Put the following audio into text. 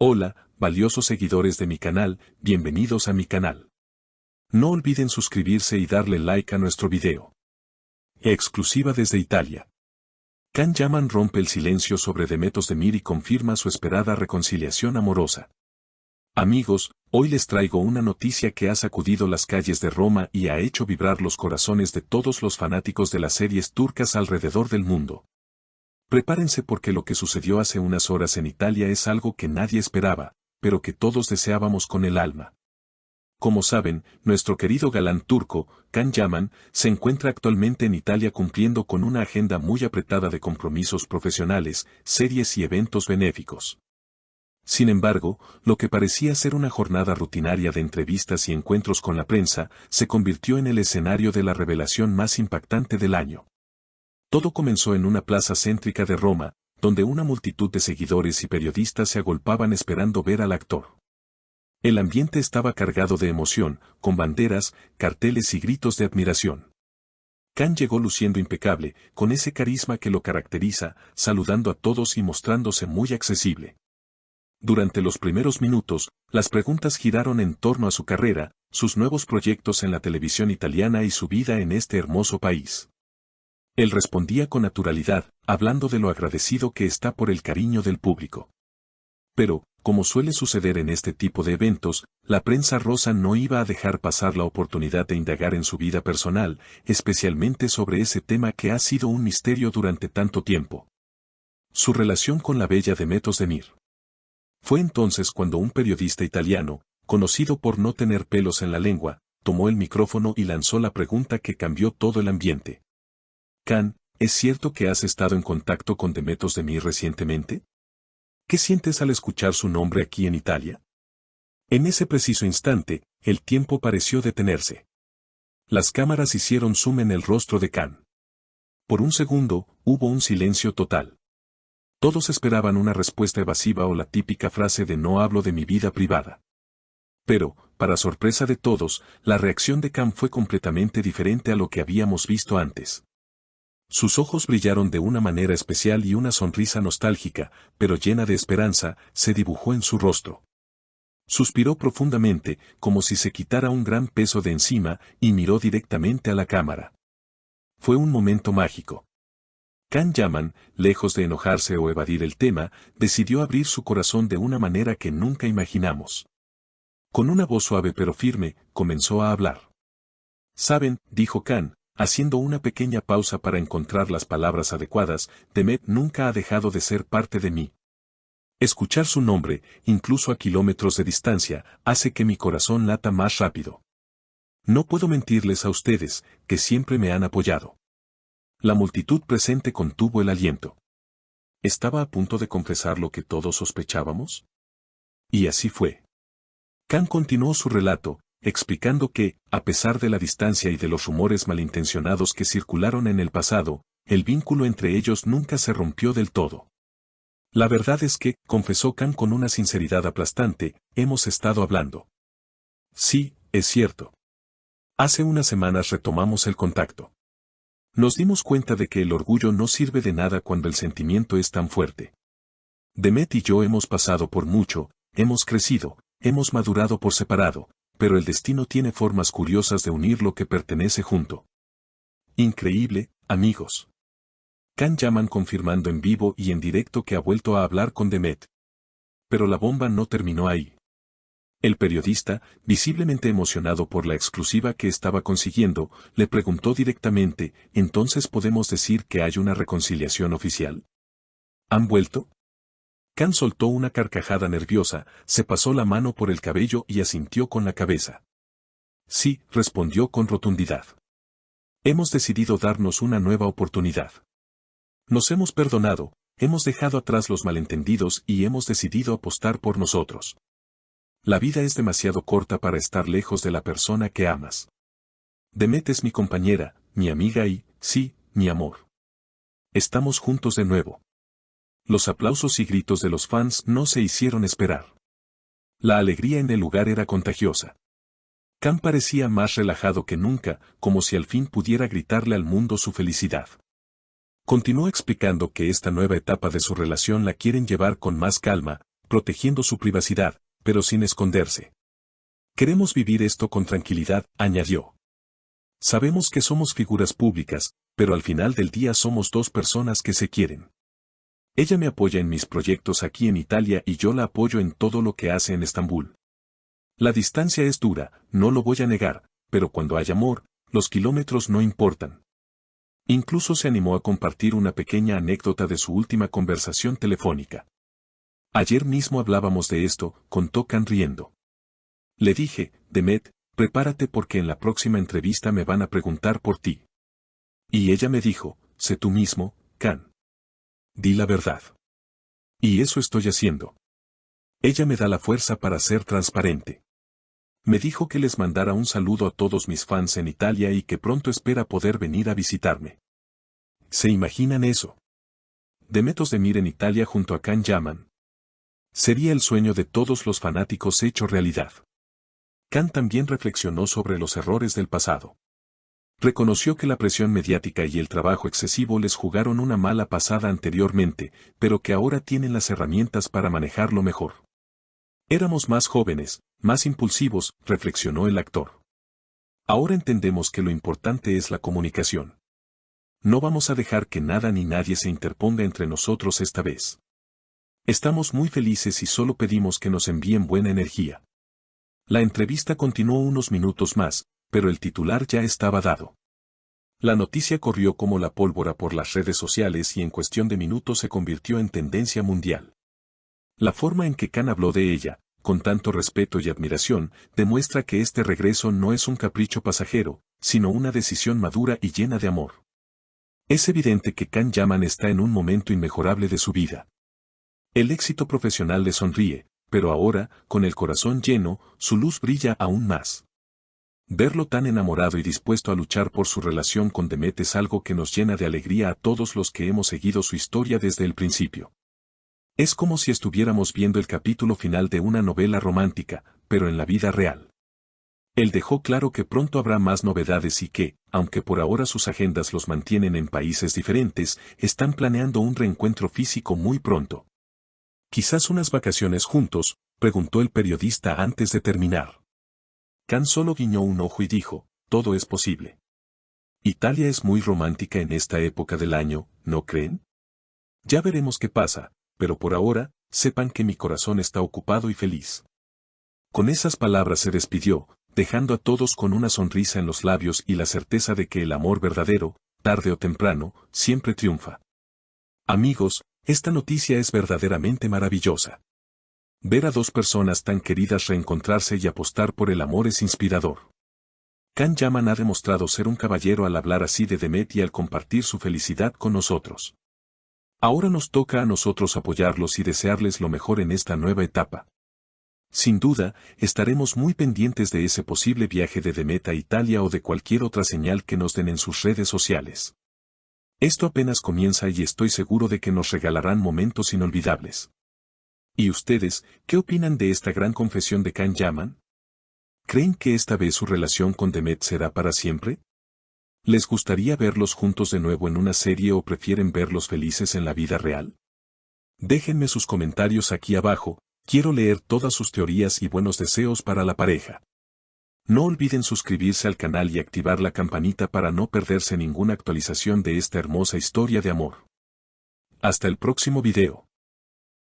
Hola, valiosos seguidores de mi canal, bienvenidos a mi canal. No olviden suscribirse y darle like a nuestro video. Exclusiva desde Italia. Can Yaman rompe el silencio sobre Demet Özdemir y confirma su esperada reconciliación amorosa. Amigos, hoy les traigo una noticia que ha sacudido las calles de Roma y ha hecho vibrar los corazones de todos los fanáticos de las series turcas alrededor del mundo. Prepárense porque lo que sucedió hace unas horas en Italia es algo que nadie esperaba, pero que todos deseábamos con el alma. Como saben, nuestro querido galán turco, Can Yaman, se encuentra actualmente en Italia cumpliendo con una agenda muy apretada de compromisos profesionales, series y eventos benéficos. Sin embargo, lo que parecía ser una jornada rutinaria de entrevistas y encuentros con la prensa, se convirtió en el escenario de la revelación más impactante del año. Todo comenzó en una plaza céntrica de Roma, donde una multitud de seguidores y periodistas se agolpaban esperando ver al actor. El ambiente estaba cargado de emoción, con banderas, carteles y gritos de admiración. Can llegó luciendo impecable, con ese carisma que lo caracteriza, saludando a todos y mostrándose muy accesible. Durante los primeros minutos, las preguntas giraron en torno a su carrera, sus nuevos proyectos en la televisión italiana y su vida en este hermoso país. Él respondía con naturalidad, hablando de lo agradecido que está por el cariño del público. Pero, como suele suceder en este tipo de eventos, la prensa rosa no iba a dejar pasar la oportunidad de indagar en su vida personal, especialmente sobre ese tema que ha sido un misterio durante tanto tiempo. Su relación con la bella Demet Özdemir. Fue entonces cuando un periodista italiano, conocido por no tener pelos en la lengua, tomó el micrófono y lanzó la pregunta que cambió todo el ambiente. Can, ¿es cierto que has estado en contacto con Demet Özdemir recientemente? ¿Qué sientes al escuchar su nombre aquí en Italia? En ese preciso instante, el tiempo pareció detenerse. Las cámaras hicieron zoom en el rostro de Can. Por un segundo, hubo un silencio total. Todos esperaban una respuesta evasiva o la típica frase de no hablo de mi vida privada. Pero, para sorpresa de todos, la reacción de Can fue completamente diferente a lo que habíamos visto antes. Sus ojos brillaron de una manera especial y una sonrisa nostálgica, pero llena de esperanza, se dibujó en su rostro. Suspiró profundamente, como si se quitara un gran peso de encima, y miró directamente a la cámara. Fue un momento mágico. Can Yaman, lejos de enojarse o evadir el tema, decidió abrir su corazón de una manera que nunca imaginamos. Con una voz suave pero firme, comenzó a hablar. «Saben», dijo Can, haciendo una pequeña pausa para encontrar las palabras adecuadas, Demet nunca ha dejado de ser parte de mí. Escuchar su nombre, incluso a kilómetros de distancia, hace que mi corazón lata más rápido. No puedo mentirles a ustedes, que siempre me han apoyado. La multitud presente contuvo el aliento. ¿Estaba a punto de confesar lo que todos sospechábamos? Y así fue. Can continuó su relato, explicando que, a pesar de la distancia y de los rumores malintencionados que circularon en el pasado, el vínculo entre ellos nunca se rompió del todo. La verdad es que, confesó Can con una sinceridad aplastante, hemos estado hablando. Sí, es cierto. Hace unas semanas retomamos el contacto. Nos dimos cuenta de que el orgullo no sirve de nada cuando el sentimiento es tan fuerte. Demet y yo hemos pasado por mucho, hemos crecido, hemos madurado por separado, pero el destino tiene formas curiosas de unir lo que pertenece junto. Increíble, amigos. Can Yaman confirmando en vivo y en directo que ha vuelto a hablar con Demet. Pero la bomba no terminó ahí. El periodista, visiblemente emocionado por la exclusiva que estaba consiguiendo, le preguntó directamente, ¿entonces podemos decir que hay una reconciliación oficial? ¿Han vuelto? Can soltó una carcajada nerviosa, se pasó la mano por el cabello y asintió con la cabeza. Sí, respondió con rotundidad. Hemos decidido darnos una nueva oportunidad. Nos hemos perdonado, hemos dejado atrás los malentendidos y hemos decidido apostar por nosotros. La vida es demasiado corta para estar lejos de la persona que amas. Demet es mi compañera, mi amiga y, sí, mi amor. Estamos juntos de nuevo. Los aplausos y gritos de los fans no se hicieron esperar. La alegría en el lugar era contagiosa. Can parecía más relajado que nunca, como si al fin pudiera gritarle al mundo su felicidad. Continuó explicando que esta nueva etapa de su relación la quieren llevar con más calma, protegiendo su privacidad, pero sin esconderse. Queremos vivir esto con tranquilidad, añadió. Sabemos que somos figuras públicas, pero al final del día somos dos personas que se quieren. Ella me apoya en mis proyectos aquí en Italia y yo la apoyo en todo lo que hace en Estambul. La distancia es dura, no lo voy a negar, pero cuando hay amor, los kilómetros no importan. Incluso se animó a compartir una pequeña anécdota de su última conversación telefónica. Ayer mismo hablábamos de esto, contó Can riendo. Le dije, Demet, prepárate porque en la próxima entrevista me van a preguntar por ti. Y ella me dijo, sé tú mismo, Can. Di la verdad. Y eso estoy haciendo. Ella me da la fuerza para ser transparente. Me dijo que les mandara un saludo a todos mis fans en Italia y que pronto espera poder venir a visitarme. ¿Se imaginan eso? Demet Özdemir en Italia junto a Can Yaman. Sería el sueño de todos los fanáticos hecho realidad. Can también reflexionó sobre los errores del pasado. Reconoció que la presión mediática y el trabajo excesivo les jugaron una mala pasada anteriormente, pero que ahora tienen las herramientas para manejarlo mejor. Éramos más jóvenes, más impulsivos, reflexionó el actor. Ahora entendemos que lo importante es la comunicación. No vamos a dejar que nada ni nadie se interponga entre nosotros esta vez. Estamos muy felices y solo pedimos que nos envíen buena energía. La entrevista continuó unos minutos más, pero el titular ya estaba dado. La noticia corrió como la pólvora por las redes sociales y en cuestión de minutos se convirtió en tendencia mundial. La forma en que Can habló de ella, con tanto respeto y admiración, demuestra que este regreso no es un capricho pasajero, sino una decisión madura y llena de amor. Es evidente que Can Yaman está en un momento inmejorable de su vida. El éxito profesional le sonríe, pero ahora, con el corazón lleno, su luz brilla aún más. Verlo tan enamorado y dispuesto a luchar por su relación con Demet es algo que nos llena de alegría a todos los que hemos seguido su historia desde el principio. Es como si estuviéramos viendo el capítulo final de una novela romántica, pero en la vida real. Él dejó claro que pronto habrá más novedades y que, aunque por ahora sus agendas los mantienen en países diferentes, están planeando un reencuentro físico muy pronto. ¿Quizás unas vacaciones juntos?, preguntó el periodista antes de terminar. Can solo guiñó un ojo y dijo, todo es posible. Italia es muy romántica en esta época del año, ¿no creen? Ya veremos qué pasa, pero por ahora, sepan que mi corazón está ocupado y feliz. Con esas palabras se despidió, dejando a todos con una sonrisa en los labios y la certeza de que el amor verdadero, tarde o temprano, siempre triunfa. Amigos, esta noticia es verdaderamente maravillosa. Ver a dos personas tan queridas reencontrarse y apostar por el amor es inspirador. Can Yaman ha demostrado ser un caballero al hablar así de Demet y al compartir su felicidad con nosotros. Ahora nos toca a nosotros apoyarlos y desearles lo mejor en esta nueva etapa. Sin duda, estaremos muy pendientes de ese posible viaje de Demet a Italia o de cualquier otra señal que nos den en sus redes sociales. Esto apenas comienza y estoy seguro de que nos regalarán momentos inolvidables. ¿Y ustedes, qué opinan de esta gran confesión de Can Yaman? ¿Creen que esta vez su relación con Demet será para siempre? ¿Les gustaría verlos juntos de nuevo en una serie o prefieren verlos felices en la vida real? Déjenme sus comentarios aquí abajo, quiero leer todas sus teorías y buenos deseos para la pareja. No olviden suscribirse al canal y activar la campanita para no perderse ninguna actualización de esta hermosa historia de amor. Hasta el próximo video.